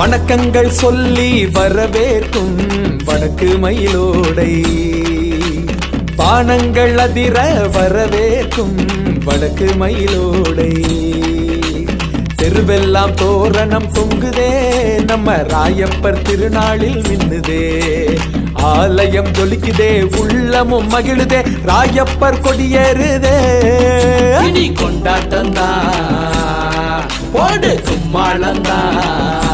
வணக்கங்கள் சொல்லி வரவேற்கும் வடக்கு மயிலோடை, பானங்கள் அதிர வரவேற்கும் வடக்கு மயிலோடை. தெருவெல்லாம் தோரணம் தொங்குதே, நம்ம ராயப்பர் திருநாளில் மின்னுதே. ஆலயம் ஜொலிக்குதே, உள்ளமும் மகிழுதே, ராயப்பர் கொடியேறுதே. கொண்டாட்டம் தான் போடு கும்மாளம் தான்.